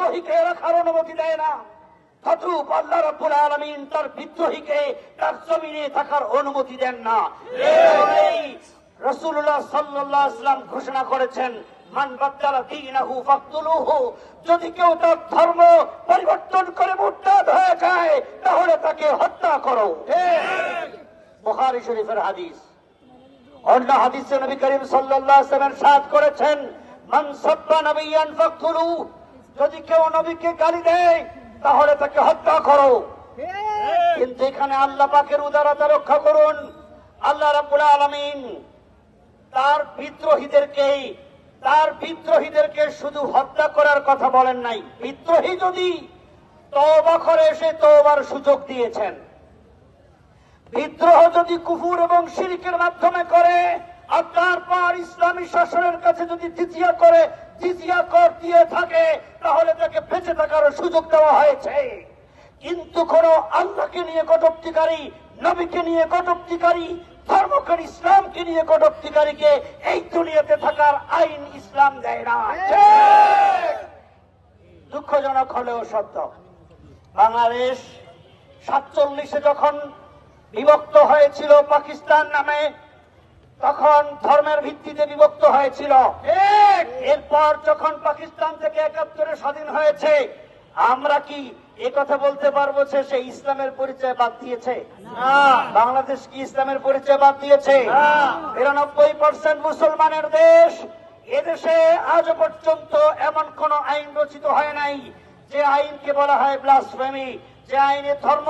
বিদ্রোহীকে রাখার অনুমতি দেয় না, তদ্রূপ আল্লাহ রাব্বুল আলামিন তার বিদ্রোহীকে তার জমিনে থাকার অনুমতি দেন না। এই রাসূলুল্লাহ সাল্লাল্লাহু আলাইহি ওয়াসাল্লাম ঘোষণা করেছেন, মান বাদদালা দীনাহু ফাকতুলুহু, যদি কেউ তার ধর্ম পরিবর্তন করে মুরতাদ হয়ে যায় তাহলে তাকে হত্যা করো। বুখারী শরীফের হাদিস। অন্য হাদিসে নবী করিম সাল্লাল্লাহু আলাইহি ওয়াসাল্লাম ইরশাদ করেছেন, মান সাব্বা নাবিয়ান ফাকতুলু, যদি কেউ নবীকে গালি দেয় তাহলে তাকে হত্যা করো। কিন্তু এখানে আল্লাহ পাকের উদারতা রক্ষা করুন, আল্লাহ রাব্বুল আলামিন তার বিদ্রোহীদেরকে শুধু হত্যা করার কথা বলেন নাই, বিদ্রোহী যদি তওবা করে সে তওবার সুযোগ দিয়েছেন। বিদ্রোহ যদি কুফর এবং শিরকের মাধ্যমে করে আর তারপর ইসলামী শাসনের কাছে যদি জিজিয়া কর দিয়ে থাকে তাহলে তাকে বেঁচে থাকার সুযোগ দেওয়া হয়েছে। কিন্তু কোন আল্লাহকে নিয়ে কটূক্তিকারী, নবীকে নিয়ে কটূক্তিকারী, ধর্মকে ইসলামকে নিয়ে কটূক্তিকারীকে এই দুনিয়াতে থাকার আইন ইসলাম দেয় না। দুঃখজনক হলেও সত্য, বাংলাদেশ 47-এ যখন বিভক্ত হয়েছিল পাকিস্তান নামে, তখন ধর্মের ভিত্তিতে বিভক্ত হয়েছিল। এরপর যখন পাকিস্তান থেকে 71-এ স্বাধীন হয়েছে, আমরা কি কথা বলতে পারবো যে সে ইসলামের পরিচয় বাদ দিয়েছে? বাংলাদেশ কি ইসলামের পরিচয় বাদ দিয়েছে? 93% মুসলমানের দেশ। এদেশে আজ পর্যন্ত এমন কোন আইন রচিত হয় নাই যে আইনকে বলা হয় ব্লাসফেমি, যে আইনে ধর্ম,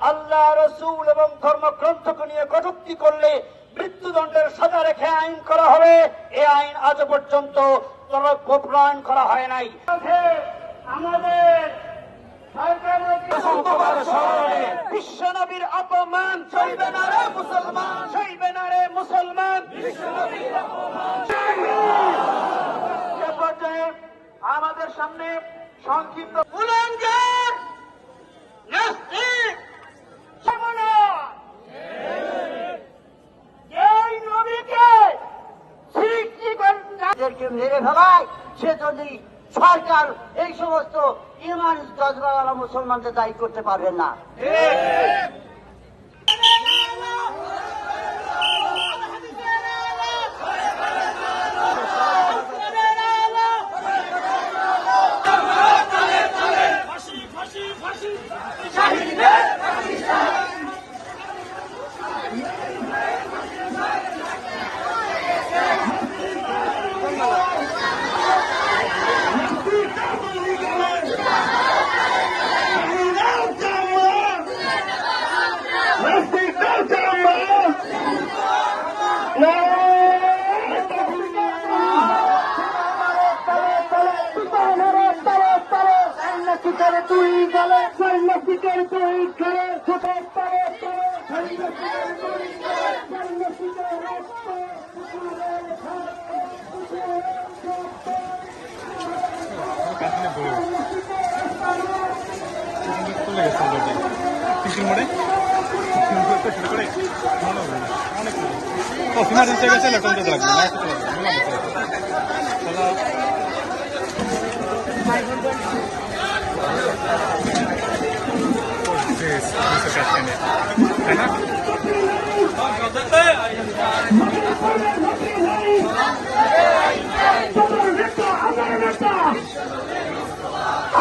আল্লাহ, রাসূল এবং ধর্মগ্রন্থকে নিয়ে কটূক্তি করলে মৃত্যুদণ্ডের সাজা রেখে আইন করা হবে। এই আইন আজ পর্যন্ত প্রণয়ন করা হয় নাই। আমাদের বিশ্বনবীর অপমান চলবে না রে মুসলমান, চলবে না রে মুসলমান। আমাদের সামনে সংক্ষিপ্ত মেরে ফেলায়, সে যদি সরকার এই সমস্ত ইমান জজবাওয়ালা মুসলমানদের দায়ী করতে পারবেন না। তুই গেলে সৈন্যশিকের তুই খেলে ছোটের পরে সৈন্যশিকের তুই খেলে সৈন্যশিকের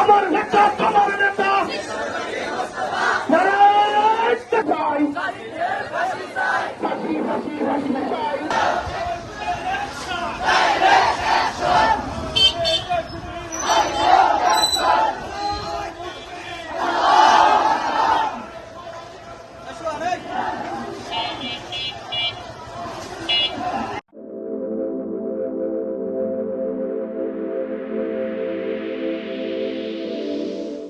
আমার নেতা